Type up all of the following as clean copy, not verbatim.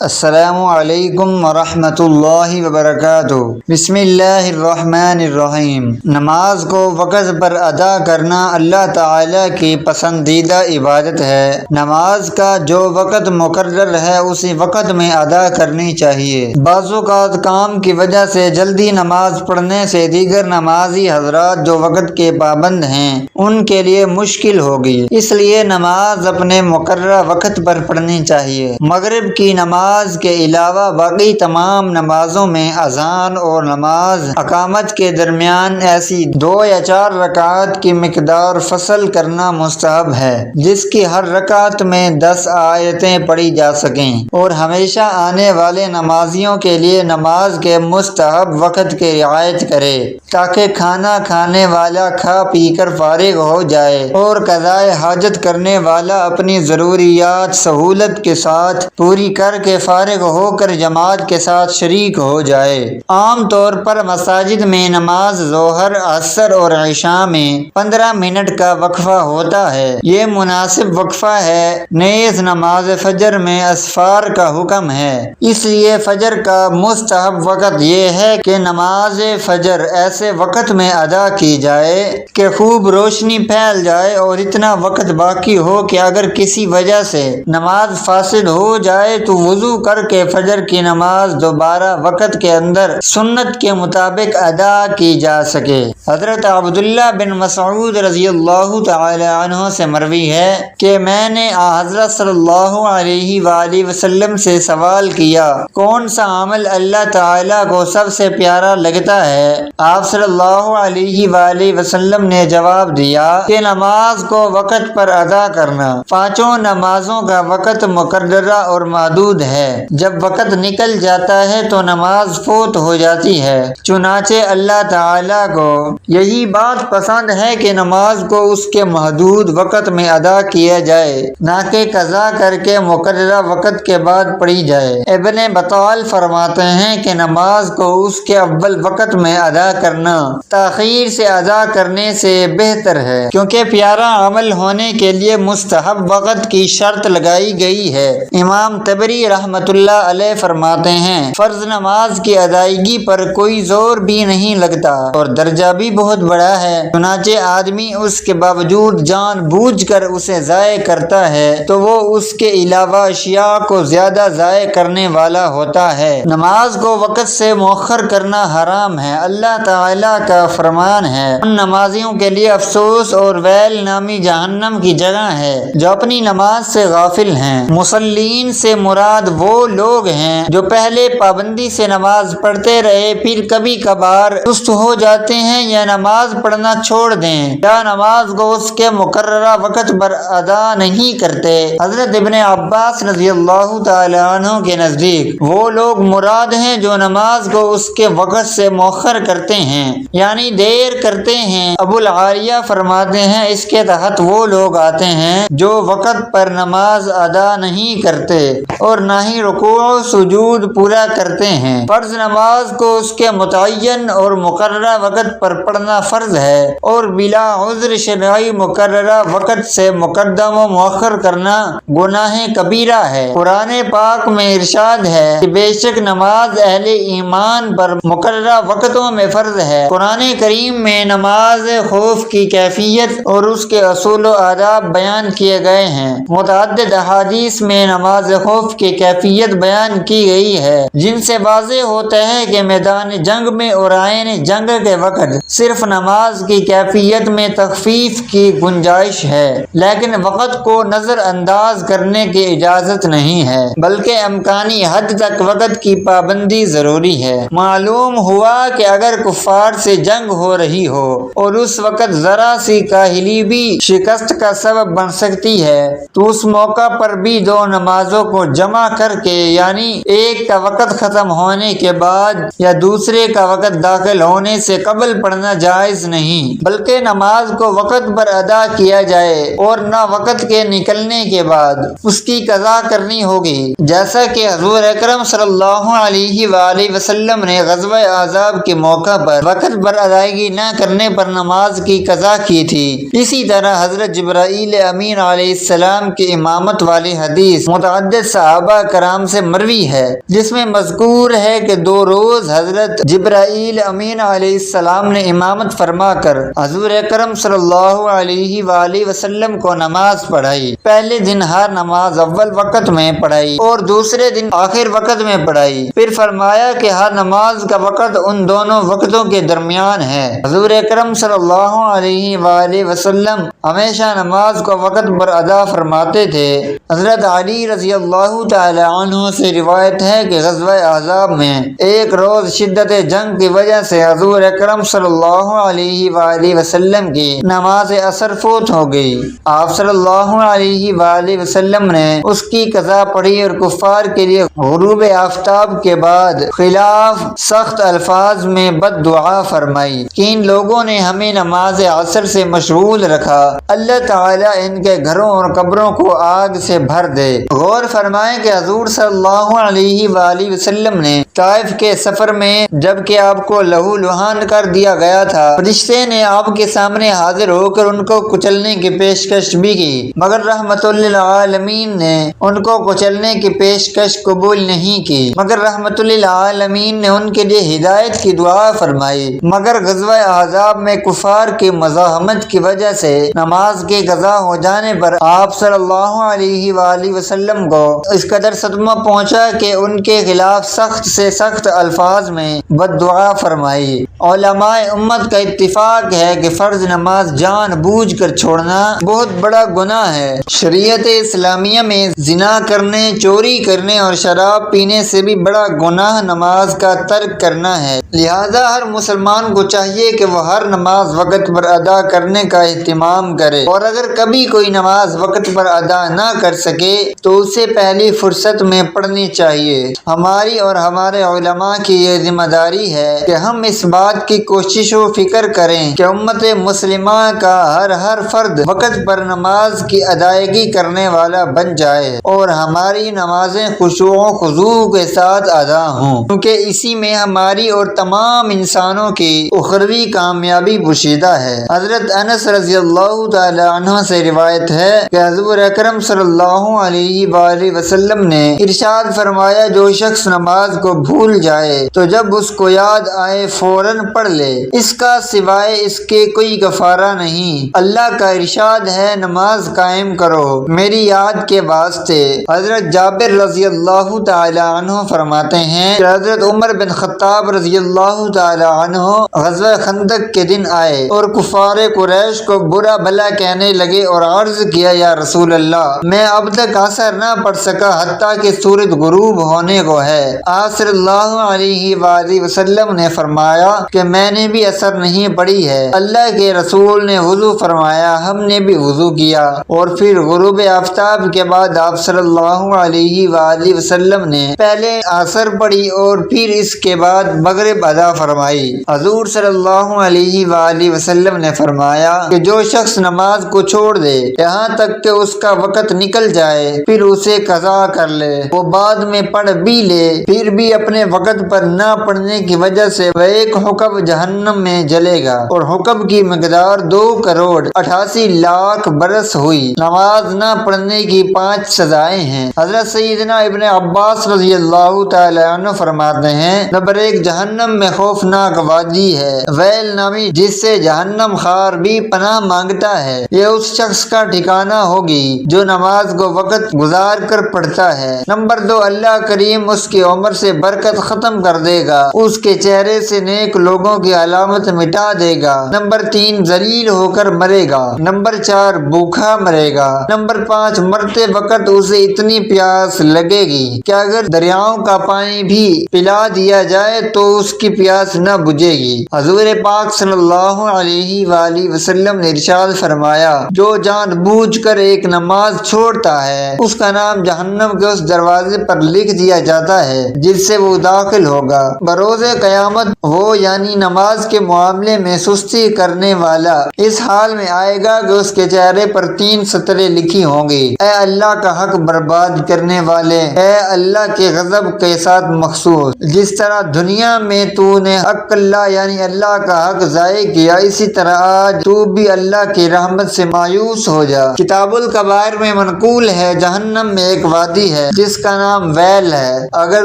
السلام علیکم ورحمۃ اللہ وبرکاتہ۔ بسم اللہ الرحمن الرحیم۔ نماز کو وقت پر ادا کرنا اللہ تعالی کی پسندیدہ عبادت ہے۔ نماز کا جو وقت مقرر ہے اسی وقت میں ادا کرنی چاہیے۔ بعض اوقات کام کی وجہ سے جلدی نماز پڑھنے سے دیگر نمازی حضرات جو وقت کے پابند ہیں ان کے لیے مشکل ہوگی، اس لیے نماز اپنے مقررہ وقت پر پڑھنی چاہیے۔ مغرب کی نماز کے علاوہ باقی تمام نمازوں میں اذان اور نماز اقامت کے درمیان ایسی 2 یا 4 رکعات کی مقدار فصل کرنا مستحب ہے جس کی ہر رکعت میں 10 آیتیں پڑھی جا سکیں، اور ہمیشہ آنے والے نمازیوں کے لیے نماز کے مستحب وقت کی رعایت کرے تاکہ کھانا کھانے والا کھا پی کر فارغ ہو جائے اور قضائے حاجت کرنے والا اپنی ضروریات سہولت کے ساتھ پوری کر کے فارغ ہو کر جماعت کے ساتھ شریک ہو جائے۔ عام طور پر مساجد میں نماز ظہر، عصر اور عشاء میں 15 منٹ کا وقفہ ہوتا ہے۔ یہ مناسب وقفہ ہے۔ نیز نماز فجر میں اسفار کا حکم ہے، اس لیے فجر کا مستحب وقت یہ ہے کہ نماز فجر ایسے وقت میں ادا کی جائے کہ خوب روشنی پھیل جائے اور اتنا وقت باقی ہو کہ اگر کسی وجہ سے نماز فاسد ہو جائے تو وضو کر کے فجر کی نماز دوبارہ وقت کے اندر سنت کے مطابق ادا کی جا سکے۔ حضرت عبداللہ بن مسعود رضی اللہ تعالی عنہ سے مروی ہے کہ میں نے حضرت صلی اللہ علیہ وآلہ وسلم سے سوال کیا، کون سا عمل اللہ تعالیٰ کو سب سے پیارا لگتا ہے؟ آپ صلی اللہ علیہ وآلہ وسلم نے جواب دیا کہ نماز کو وقت پر ادا کرنا۔ 5 نمازوں کا وقت مقررہ اور محدود ہے۔ جب وقت نکل جاتا ہے تو نماز فوت ہو جاتی ہے۔ چنانچہ اللہ تعالیٰ کو یہی بات پسند ہے کہ نماز کو اس کے محدود وقت میں ادا کیا جائے، نہ کہ قضا کر کے مقررہ وقت کے بعد پڑھی جائے۔ ابن بطال فرماتے ہیں کہ نماز کو اس کے اول وقت میں ادا کرنا تاخیر سے ادا کرنے سے بہتر ہے، کیونکہ پیارا عمل ہونے کے لیے مستحب وقت کی شرط لگائی گئی ہے۔ امام طبری رحمۃ اللہ علیہ فرماتے ہیں، فرض نماز کی ادائیگی پر کوئی زور بھی نہیں لگتا اور درجہ بھی بہت بڑا ہے، چنانچہ آدمی اس کے باوجود جان بوجھ کر اسے ضائع کرتا ہے تو وہ اس کے علاوہ اشیاء کو زیادہ ضائع کرنے والا ہوتا ہے۔ نماز کو وقت سے مؤخر کرنا حرام ہے۔ اللہ تعالیٰ کا فرمان ہے، ان نمازیوں کے لیے افسوس اور ویل نامی جہنم کی جگہ ہے جو اپنی نماز سے غافل ہیں۔ مصلین سے مراد وہ لوگ ہیں جو پہلے پابندی سے نماز پڑھتے رہے پھر کبھی کبھار سست ہو جاتے ہیں یا نماز پڑھنا چھوڑ دیں یا نماز کو اس کے مقررہ وقت پر ادا نہیں کرتے۔ حضرت ابن عباس رضی اللہ تعالی عنہ کے نزدیک وہ لوگ مراد ہیں جو نماز کو اس کے وقت سے مؤخر کرتے ہیں، یعنی دیر کرتے ہیں۔ ابو العالیہ فرماتے ہیں، اس کے تحت وہ لوگ آتے ہیں جو وقت پر نماز ادا نہیں کرتے اور نہ ہی رکوع و سجود پورا کرتے ہیں۔ فرض نماز کو اس کے متعین اور مقررہ وقت پر پڑھنا فرض ہے اور بلا عذر شرعی مقررہ وقت سے مقدم و مؤخر کرنا گناہ کبیرہ ہے۔ قرآن پاک میں ارشاد ہے کہ بے شک نماز اہل ایمان پر مقررہ وقتوں میں فرض ہے۔ قرآن کریم میں نماز خوف کی کیفیت اور اس کے اصول و آداب بیان کیے گئے ہیں۔ متعدد احادیث میں نماز خوف کی کیفیت بیان کی گئی ہے جن سے واضح ہوتا ہے کہ میدان جنگ میں اور آئین جنگ کے وقت صرف نماز کی کیفیت میں تخفیف کی گنجائش ہے، لیکن وقت کو نظر انداز کرنے کی اجازت نہیں ہے، بلکہ امکانی حد تک وقت کی پابندی ضروری ہے۔ معلوم ہوا کہ اگر کفار سے جنگ ہو رہی ہو اور اس وقت ذرا سی کاہلی بھی شکست کا سبب بن سکتی ہے تو اس موقع پر بھی 2 نمازوں کو جمع کر کے، یعنی ایک کا وقت ختم ہونے کے بعد یا دوسرے کا وقت داخل ہونے سے قبل پڑھنا جائز نہیں، بلکہ نماز کو وقت پر ادا کیا جائے اور نہ وقت کے نکلنے کے بعد اس کی قضا کرنی ہوگی، جیسا کہ حضور اکرم صلی اللہ علیہ وآلہ وسلم نے غزوہ احزاب کے موقع پر وقت پر ادائیگی نہ کرنے پر نماز کی قضا کی تھی۔ اسی طرح حضرت جبرائیل امین علیہ السلام کی امامت والی حدیث متعدد صحابہ کرام سے مروی ہے، جس میں مذکور ہے کہ 2 روز حضرت جبرائیل امین علیہ السلام نے امامت فرما کر حضور اکرم صلی اللہ علیہ وآلہ وسلم کو نماز پڑھائی۔ پہلے دن ہر نماز اول وقت میں پڑھائی اور دوسرے دن آخر وقت میں پڑھائی۔ پھر فرمایا کہ ہر نماز کا وقت ان دونوں وقتوں کے درمیان ہے۔ حضور اکرم صلی اللہ علیہ وآلہ وسلم ہمیشہ نماز کو وقت پر ادا فرماتے تھے۔ حضرت علی رضی اللہ تعالی عنہ سے روایت ہے کہ غزوہ احزاب میں ایک روز شدت جنگ کی وجہ سے حضور اکرم صلی اللہ علیہ وآلہ وسلم کی نماز عصر فوت ہو گئی۔ آپ صلی اللہ علیہ وآلہ وسلم نے اس کی قضا پڑھی اور کفار کے لیے غروب آفتاب کے بعد خلاف سخت الفاظ میں بد دعا فرمائی کہ ان لوگوں نے ہمیں نماز عصر سے مشغول رکھا، اللہ تعالیٰ ان کے گھروں اور قبروں کو آگ سے بھر دے۔ غور فرمائیں کہ حضور صلی اللہ علیہ وآلہ وسلم نے طائف کے سفر میں جبکہ آپ کو لہو لہان کر دیا گیا تھا، فرشتے نے آپ کے سامنے حاضر ہو کر ان کو کچلنے کی پیشکش بھی کی، مگر رحمت للعالمین نے ان کو کچلنے کی پیشکش قبول نہیں کی، مگر رحمت للعالمین نے ان کے لیے ہدایت کی دعا فرمائی۔ مگر غزوہ احزاب میں کفار کی مزاحمت کی وجہ سے نماز کی قضا ہو جانے پر آپ صلی اللہ علیہ وآلہ وسلم کو اس قدر صدمہ پہنچا کہ ان کے خلاف سخت سے سخت الفاظ میں بد دعا فرمائی۔ علماء امت کا اتفاق ہے کہ فرض نماز جان بوجھ کر چھوڑنا بہت بڑا گناہ ہے۔ شریعت اسلامیہ میں زنا کرنے، چوری کرنے اور شراب پینے سے بھی بڑا گناہ نماز کا ترک کرنا ہے۔ لہذا ہر مسلمان کو چاہیے کہ وہ ہر نماز وقت پر ادا کرنے کا اہتمام کرے، اور اگر کبھی کوئی نماز وقت پر ادا نہ کر سکے تو اسے پہلی فرصت میں پڑھنی چاہیے۔ ہماری اور ہمارے علماء کی یہ ذمہ داری ہے کہ ہم اس بات کی کوشش و فکر کریں کہ امت مسلمہ کا ہر فرد وقت پر نماز کی ادائیگی کرنے والا بن جائے اور ہماری نمازیں خشوع و خضوع کے ساتھ ادا ہوں، کیونکہ اسی میں ہماری اور تمام انسانوں کی اخروی کامیابی پوشیدہ ہے۔ حضرت انس رضی اللہ تعالی عنہ سے روایت ہے کہ حضور اکرم صلی اللہ علیہ وآلہ وسلم نے ارشاد فرمایا، جو شخص نماز کو بھول جائے تو جب اس کو یاد آئے فوراً پڑھ لے، اس کا سوائے اس کے کوئی کفارہ نہیں۔ اللہ کا ارشاد ہے، نماز قائم کرو میری یاد کے واسطے۔ حضرت جابر رضی اللہ تعالی عنہ فرماتے ہیں کہ حضرت عمر بن خطاب رضی اللہ تعالی عنہ غزوہ خندق کے دن آئے اور کفار قریش کو برا بھلا کہنے لگے اور عرض کیا، یا رسول اللہ، میں اب تک عصر نہ پڑھ سکا حتیٰ کہ سورج غروب ہونے کو ہے۔ آپ صلی اللہ علیہ وآلہ وسلم نے فرمایا کہ میں نے بھی عصر نہیں پڑھی ہے۔ اللہ کے رسول نے وضو فرمایا، ہم نے بھی وضو کیا، اور پھر غروب آفتاب کے بعد آپ صلی اللہ علیہ وآلہ وسلم نے پہلے عصر پڑھی اور پھر اس کے بعد مغرب ادا فرمائی۔ حضور صلی اللہ علیہ وآلہ وسلم نے فرمایا کہ جو شخص نماز کو چھوڑ دے یہاں تک کہ اس کا وقت نکل جائے پھر اسے قضا کر لے، وہ بعد میں پڑھ بھی لے، پھر بھی اپنے وقت پر نہ پڑھنے کی وجہ سے وہ ایک حقب جہنم میں جلے گا، اور حقب کی مقدار 2,88,00,000 برس ہوئی۔ نماز نہ پڑھنے کی 5 سزائیں ہیں۔ حضرت سیدنا ابن عباس رضی اللہ تعالی عنہ فرماتے ہیں، نمبر 1، جہنم میں خوفناک وادی ہے، ویل نامی، جس سے جہنم خار بھی پناہ مانگتا ہے، یہ اس شخص کا ٹھکانہ ہوگی جو نماز کو وقت گزار کر پڑھتا ہے۔ نمبر 2، اللہ کریم اس کی عمر سے برکت ختم کر دے گا، اس کے چہرے سے نیک لوگوں کی علامت مٹا دے گا۔ نمبر 3، ذلیل ہو کر مرے گا۔ نمبر 4، بھوکا مرے گا۔ نمبر 5، مرتے وقت اسے اتنی پیاس لگے گی کہ اگر دریاؤں کا پانی بھی پلا دیا جائے تو اس کی پیاس نہ بجھے گی۔ حضور پاک صلی اللہ علیہ وآلہ وسلم نے ارشاد فرمایا، جو جان بوجھ کر ایک نماز چھوڑتا ہے اس کا نام جہنم کے اس دروازے پر لکھ دیا جاتا ہے جس سے وہ داخل ہوگا۔ بروز قیامت وہ یعنی نماز کے معاملے میں سستی کرنے والا اس حال میں آئے گا کہ اس کے چہرے پر 3 سطریں لکھی ہوں گی، اے اللہ کا حق برباد کرنے والے، اے اللہ کے غضب کے ساتھ مخصوص، جس طرح دنیا میں تو نے حق اللہ یعنی اللہ کا حق ضائع کیا، اسی طرح آج تو بھی اللہ کی رحمت سے مایوس ہو جا۔ کتاب الکبائر میں منقول ہے، جہنم میں ایک وادی ہے جس کا نام ویل ہے، اگر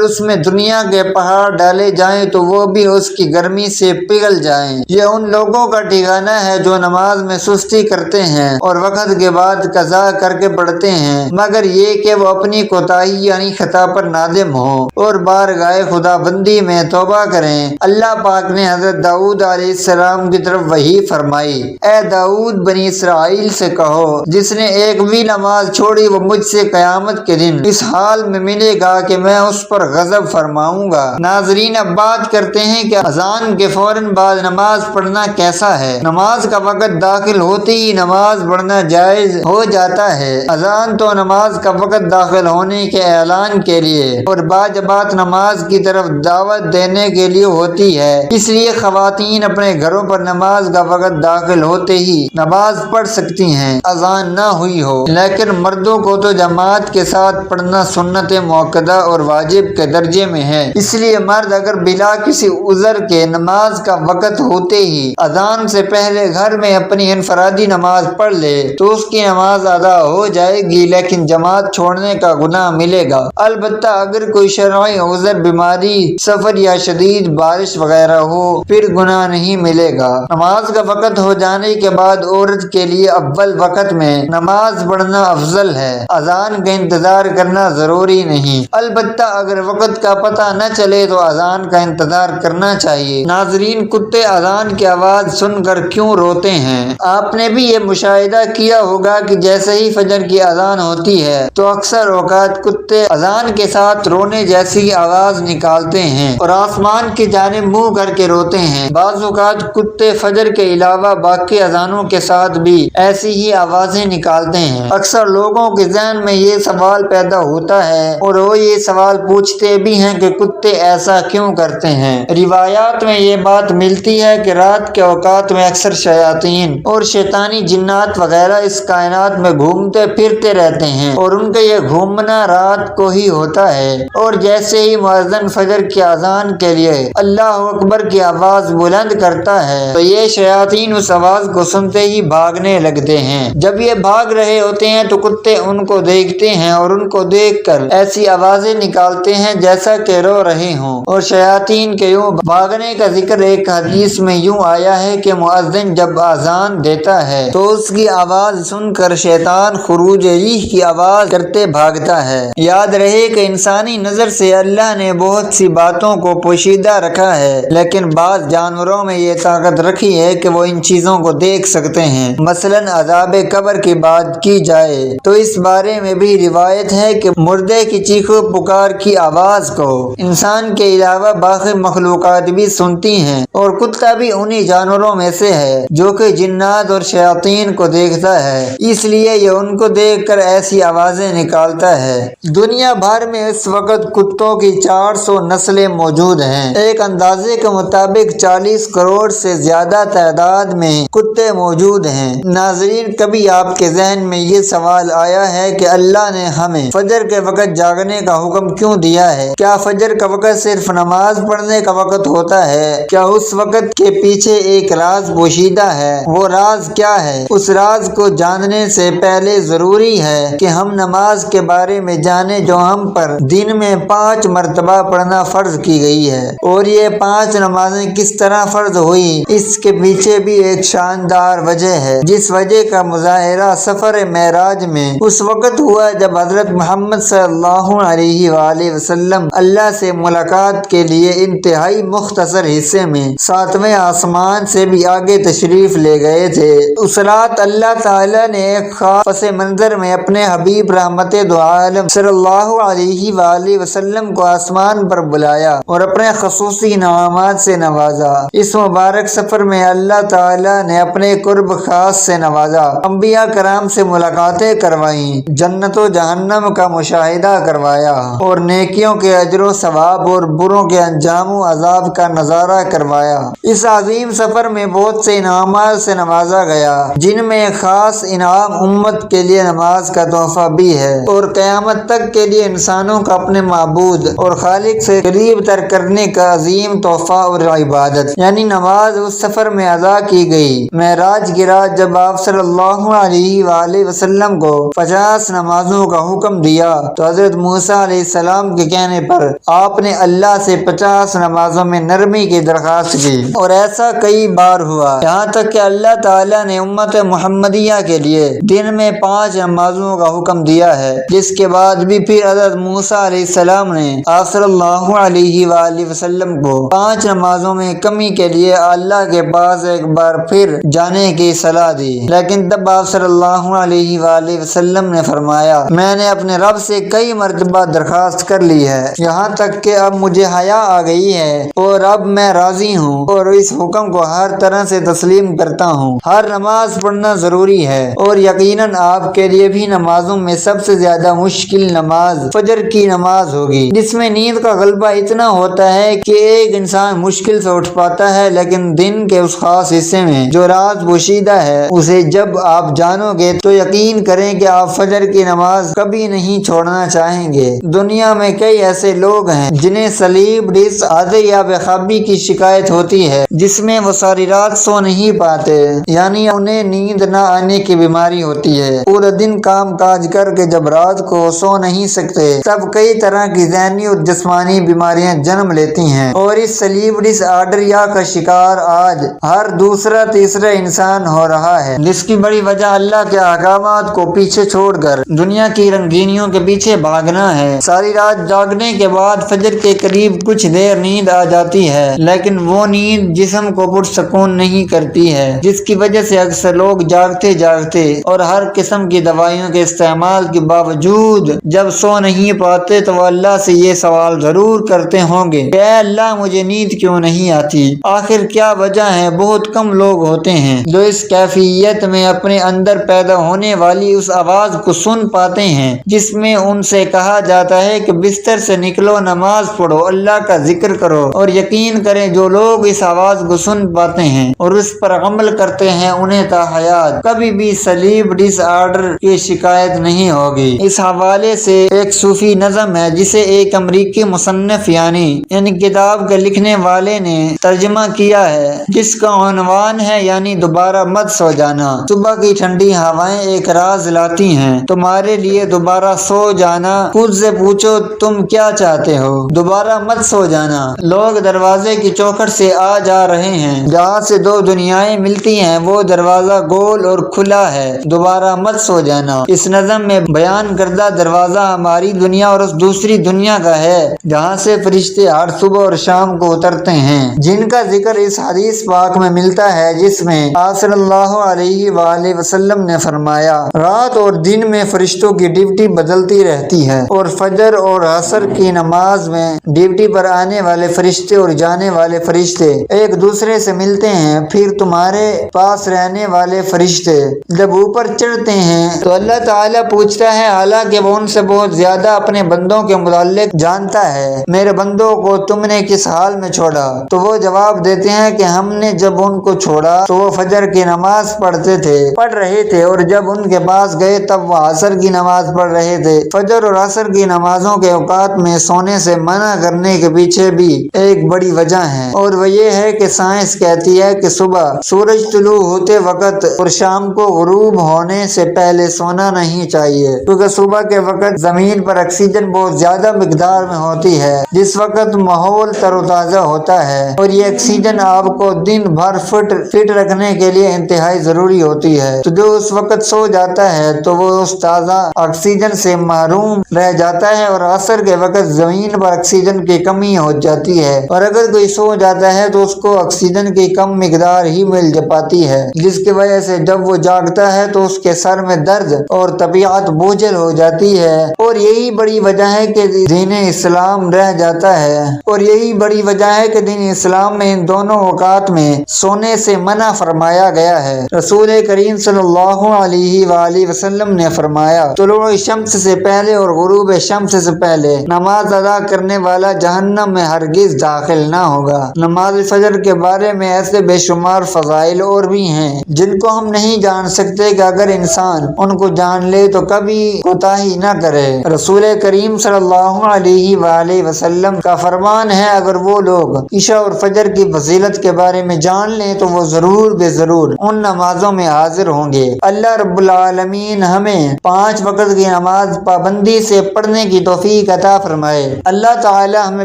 اس میں دنیا کے پہاڑ ڈالے جائیں تو وہ بھی اس کی گرمی سے پگھل جائیں۔ یہ ان لوگوں کا ٹھکانہ ہے جو نماز میں سستی کرتے ہیں اور وقت کے بعد قضا کر کے پڑھتے ہیں، مگر یہ کہ وہ اپنی کوتاہی یعنی خطا پر نادم ہوں اور بارگاہ خدا بندی میں توبہ کریں۔ اللہ پاک نے حضرت داؤد علیہ السلام کی طرف وحی فرمائی، اے داؤد بنی اسرائیل سے کہو جس نے ایک بھی نماز چھوڑی وہ مجھ سے قیامت کے دن اس حال میں ملے گا کہ میں اس پر غضب فرماؤں گا۔ ناظرین، اب بات کرتے ہیں کہ اذان کے فوراً بعد نماز پڑھنا کیسا ہے۔ نماز کا وقت داخل ہوتے ہی نماز پڑھنا جائز ہو جاتا ہے۔ اذان تو نماز کا وقت داخل ہونے کے اعلان کے لیے اور باجماعت نماز کی طرف دعوت دینے کے لیے ہوتی ہے، اس لیے خواتین اپنے گھروں پر نماز کا وقت داخل ہوتے ہی نماز پڑھ سکتی ہیں اذان نہ ہوئی ہو، لیکن مردوں کو تو جماعت کے ساتھ پڑھنا سنت موقدہ اور واجب کے درجے میں ہے۔ اس لیے مرد اگر بلا کسی عذر کے نماز کا وقت ہوتے ہی اذان سے پہلے گھر میں اپنی انفرادی نماز پڑھ لے تو اس کی نماز ادا ہو جائے گی، لیکن جماعت چھوڑنے کا گناہ ملے گا۔ البتہ اگر کوئی شرعی عذر، بیماری، سفر یا شدید بارش وغیرہ ہو پھر گناہ نہیں ملے گا۔ نماز کا وقت ہو جانے کے بعد عورت کے لیے اول وقت میں نماز پڑھنا افضل ہے، اذان کا انتظار کرنا ضروری نہیں۔ البتہ اگر وقت کا پتہ نہ چلے تو اذان کا انتظار کرنا چاہیے۔ ناظرین، کتے اذان کی آواز سن کر کیوں روتے ہیں؟ آپ نے بھی یہ مشاہدہ کیا ہوگا کہ جیسے ہی فجر کی اذان ہوتی ہے تو اکثر اوقات کتے اذان کے ساتھ رونے جیسی آواز نکالتے ہیں اور آسمان کی جانب منہ کر کے روتے ہیں۔ بعض اوقات کتے فجر کے علاوہ باقی اذانوں کے ساتھ بھی ایسی ہی آوازیں نکالتے ہیں۔ اکثر لوگوں کے ذہن میں یہ سوال پیدا ہوتا ہے اور وہ یہ سوال پوچھتے بھی ہیں کہ کتے ایسا کیوں کرتے ہیں۔ روایات میں یہ بات ملتی ہے کہ رات کے اوقات میں اکثر شیاطین اور شیطانی جنات وغیرہ اس کائنات میں گھومتے پھرتے رہتے ہیں اور ان کا یہ گھومنا رات کو ہی ہوتا ہے، اور جیسے ہی مؤذن فجر کی اذان کے لیے اللہ اکبر کی آواز بلند کرتا ہے تو یہ شیاطین اس آواز کو سنتے ہی بھاگنے لگتے ہیں۔ جب یہ بھاگ رہے ہوتے ہیں تو کتے ان کو دیکھتے ہیں اور ان کو دیکھ کر ایسی آوازیں نکالتے ہیں جیسا کہ رو رہے ہوں، اور شیاطین کے یوں بھاگنے کا ذکر ایک حدیث میں یوں آیا ہے کہ مؤذن جب اذان دیتا ہے تو اس کی آواز سن کر شیطان خروج ریح کی آواز کرتے بھاگتا ہے۔ یاد رہے کہ انسانی نظر سے اللہ نے بہت سی باتوں کو پوشیدہ رکھا ہے، لیکن بعض جانوروں میں یہ طاقت رکھی ہے کہ وہ ان چیزوں کو دیکھ سکتے ہیں۔ مثلاً عذاب قبر کی بات کی جائے تو اس بارے میں بھی روایت ہے کہ مردے کی چیخ و پکار کی آواز کو انسان کے علاوہ باقی مخلوقات بھی سنتی ہیں، اور کتا بھی انہی جانوروں میں سے ہے جو کہ جنات اور شیاطین کو دیکھتا ہے، اس لیے یہ ان کو دیکھ کر ایسی آوازیں نکالتا ہے۔ دنیا بھر میں اس وقت کتوں کی 400 نسلیں موجود ہیں۔ ایک اندازے کے مطابق 40 کروڑ سے زیادہ تعداد میں کتے موجود ہیں۔ ناظرین، کبھی آپ کے ذہن میں یہ سوال آیا ہے کہ اللہ نے ہمیں فجر کے وقت جاگنے کا حکم کیوں دیا ہے؟ کیا فجر کا وقت صرف نماز پڑھنے کا وقت ہوتا ہے؟ کیا اس وقت کے پیچھے ایک راز پوشیدہ ہے؟ وہ راز کیا ہے؟ اس راز کو جاننے سے پہلے ضروری ہے کہ ہم نماز کے بارے میں جانیں جو ہم پر دن میں 5 مرتبہ پڑھنا فرض کی گئی ہے، اور یہ 5 نمازیں کس طرح فرض ہوئی، اس کے پیچھے بھی ایک شاندار وجہ ہے، جس وجہ کا مظاہرہ سفر معراج میں اس وقت ہوا جب حضرت محمد صلی اللہ علیہ وآلہ وسلم اللہ سے ملاقات کے لیے انتہائی مختصر حصے میں 7ویں آسمان سے بھی آگے تشریف لے گئے تھے۔ اس رات اللہ تعالیٰ نے ایک خاص پس منظر میں اپنے حبیب رحمت دو عالم صلی اللہ علیہ وآلہ وسلم کو آسمان پر بلایا اور اپنے خصوصی انعامات سے نوازا۔ اس مبارک سفر میں اللہ تعالیٰ نے اپنے قرب خاص سے نوازا، انبیاء کرام سے ملاقاتیں کروائیں، جنت و جہنم کا مشاہدہ کروایا اور نیکیوں کے اجر و ثواب اور بروں کے انجام و عذاب کا نظارہ کروایا۔ اس عظیم سفر میں بہت سے انعامات سے نوازا گیا، جن میں ایک خاص انعام امت کے لیے نماز کا تحفہ بھی ہے، اور قیامت تک کے لیے انسانوں کا اپنے معبود اور خالق سے قریب تر کرنے کا عظیم تحفہ اور عبادت یعنی نماز اس سفر میں ادا کی گئی۔ معراج کی رات جب آپ صلی اللہ علیہ وآلہ وسلم کو 50 نمازوں کا حکم دیا کیا تو حضرت موسیٰ علیہ السلام کے کہنے پر آپ نے اللہ سے 50 نمازوں میں نرمی کی درخواست کی، اور ایسا کئی بار ہوا، یہاں تک کہ اللہ تعالیٰ نے امت محمدیہ کے لیے دن میں 5 نمازوں کا حکم دیا ہے، جس کے بعد بھی پھر حضرت موسیٰ علیہ السلام نے آپ صلی اللہ علیہ وآلہ وسلم کو 5 نمازوں میں کمی کے لیے اللہ کے پاس ایک بار پھر جانے کی صلاح دی، لیکن تب آپ صلی اللہ علیہ وآلہ وسلم نے فرمایا میں نے اپنے رب سے کئی مرتبہ درخواست کر لی ہے، یہاں تک کہ اب مجھے حیا آ گئی ہے اور اب میں راضی ہوں اور اس حکم کو ہر طرح سے تسلیم کرتا ہوں۔ ہر نماز پڑھنا ضروری ہے، اور یقیناً آپ کے لیے بھی نمازوں میں سب سے زیادہ مشکل نماز فجر کی نماز ہوگی، جس میں نیند کا غلبہ اتنا ہوتا ہے کہ ایک انسان مشکل سے اٹھ پاتا ہے، لیکن دن کے اس خاص حصے میں جو رات پوشیدہ ہے اسے جب آپ جانو گے تو یقین کریں کہ آپ فجر کی نماز کبھی نہیں چھوڑنا چاہیں گے۔ دنیا میں کئی ایسے لوگ ہیں جنہیں سلیپ ڈس آدھے یا بے خوابی کی شکایت ہوتی ہے، جس میں وہ ساری رات سو نہیں پاتے، یعنی انہیں نیند نہ آنے کی بیماری ہوتی ہے۔ پورا دن کام کاج کر کے جب رات کو سو نہیں سکتے تب کئی طرح کی ذہنی اور جسمانی بیماریاں جنم لیتی ہیں، اور اس سلیپ ڈس آرڈریا کا شکار آج ہر دوسرا تیسرا انسان ہو رہا ہے، جس کی بڑی وجہ اللہ کے احکامات کو پیچھے چھوڑ کر دنیا کی رنگینیوں کے پیچھے بھاگنا ہے۔ ساری رات جاگنے کے بعد فجر کے قریب کچھ دیر نیند آ جاتی ہے، لیکن وہ نیند جسم کو پرسکون نہیں کرتی ہے، جس کی وجہ سے اکثر لوگ جاگتے جاگتے اور ہر قسم کی دوائیوں کے استعمال کے باوجود جب سو نہیں پاتے تو وہ اللہ سے یہ سوال ضرور کرتے ہوں گے کہ اے اللہ مجھے نیند کیوں نہیں آتی؟ آخر کیا وجہ ہے؟ بہت کم لوگ ہوتے ہیں جو اس کیفیت میں اپنے اندر پیدا ہونے والی اس آواز کو سن پاتے ہیں جس میں ان سے کہا جاتا ہے کہ بستر سے نکلو، نماز پڑھو، اللہ کا ذکر کرو، اور یقین کریں جو لوگ اس آواز کو سن پاتے ہیں اور اس پر عمل کرتے ہیں انہیں تا حیات کبھی بھی سلیپ ڈس آرڈر کی شکایت نہیں ہوگی۔ اس حوالے سے ایک صوفی نظم ہے جسے ایک امریکی مصنف یعنی ان کتاب کے لکھنے والے نے ترجمہ کیا ہے، جس کا عنوان ہے یعنی دوبارہ مت سو جانا۔ صبح کی ٹھنڈی ہوائیں ایک راز لاتی ہیں تمہارے لیے، دوبارہ سو جانا، خود سے پوچھو تم کیا چاہتے ہو، دوبارہ مت سو جانا۔ لوگ دروازے کی چوکھٹ سے آ جا رہے ہیں، جہاں سے 2 دنیایں ملتی ہیں وہ دروازہ گول اور کھلا ہے، دوبارہ مت سو جانا۔ اس نظم میں بیان کردہ دروازہ ہماری دنیا اور اس دوسری دنیا کا ہے جہاں سے فرشتے ہر صبح اور شام کو اترتے ہیں، جن کا ذکر اس حدیث پاک میں ملتا ہے جس میں آپ صلی اللہ علیہ وآلہ وسلم نے فرمایا رات اور دن میں فرشتوں کی ڈیوٹی بدلتی رہتی ہے، اور فجر اور عصر کی نماز میں ڈیوٹی پر آنے والے فرشتے اور جانے والے فرشتے ایک دوسرے سے ملتے ہیں، پھر تمہارے پاس رہنے والے فرشتے جب اوپر چڑھتے ہیں تو اللہ تعالیٰ پوچھتا ہے، حالانکہ وہ ان سے بہت زیادہ اپنے بندوں کے متعلق جانتا ہے، میرے بندوں کو تم نے کس حال میں چھوڑا؟ تو وہ جواب دیتے ہیں کہ ہم نے جب ان کو چھوڑا تو وہ فجر کی نماز پڑھ رہے تھے، اور جب ان کے پاس گئے تب وہ عصر کی نماز پڑھ رہے تھے۔ فجر اور عصر کی نمازوں کے اوقات میں سونے سے منع کرنے کے پیچھے بھی ایک بڑی وجہ ہے، اور وہ یہ ہے کہ سائنس کہتی ہے کہ صبح سورج طلوع ہوتے وقت اور شام کو غروب ہونے سے پہلے سونا نہیں چاہیے، کیونکہ صبح کے وقت زمین پر آکسیجن بہت زیادہ مقدار میں ہوتی ہے، جس وقت ماحول تر و تازہ ہوتا ہے، اور یہ آکسیجن آپ کو دن بھر فٹ رکھنے کے لیے انتہائی ضروری ہوتی ہے۔ تو جو اس وقت سو جاتا ہے تو وہ اس تازہ آکسیجن سے محروم رہ جاتا ہے، اور عصر کے وقت زمین پر آکسیجن کی کمی ہو جاتی ہے، اور اگر کوئی سو جاتا ہے تو اس کو آکسیجن کی کم مقدار ہی مل پاتی ہے، جس کی وجہ سے جب وہ جاگتا ہے تو اس کے سر میں درد اور طبیعت بوجھل ہو جاتی ہے، اور یہی بڑی وجہ ہے کہ دین اسلام رہ جاتا ہے، اور یہی بڑی وجہ ہے کہ دین اسلام میں ان دونوں اوقات میں سونے سے منع فرمایا گیا ہے۔ رسول کریم صلی اللہ علیہ وآلہ وسلم نے فرمایا طلوع شمس سے پہلے اور غروب شمس سے پہلے نماز ادا کرنے والا جہنم میں ہرگز داخل داخل نہ ہوگا۔ نماز فجر کے بارے میں ایسے بے شمار فضائل اور بھی ہیں جن کو ہم نہیں جان سکتے کہ اگر انسان ان کو جان لے تو کبھی کوتاہی نہ کرے۔ رسول کریم صلی اللہ علیہ وآلہ وسلم کا فرمان ہے، اگر وہ لوگ عشاء اور فجر کی فضیلت کے بارے میں جان لیں تو وہ ضرور بے ضرور ان نمازوں میں حاضر ہوں گے۔ اللہ رب العالمین ہمیں 5 وقت کی نماز پابندی سے پڑھنے کی توفیق عطا فرمائے۔ اللہ تعالی ہمیں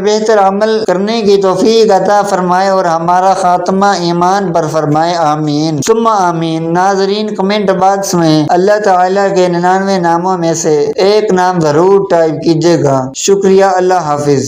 بہتر عمل کرنے کی توفیق عطا فرمائے اور ہمارا خاتمہ ایمان پر فرمائے، آمین ثم آمین۔ ناظرین، کمنٹ باکس میں اللہ تعالی کے 99 ناموں میں سے ایک نام ضرور ٹائپ کیجیے گا۔ شکریہ، اللہ حافظ۔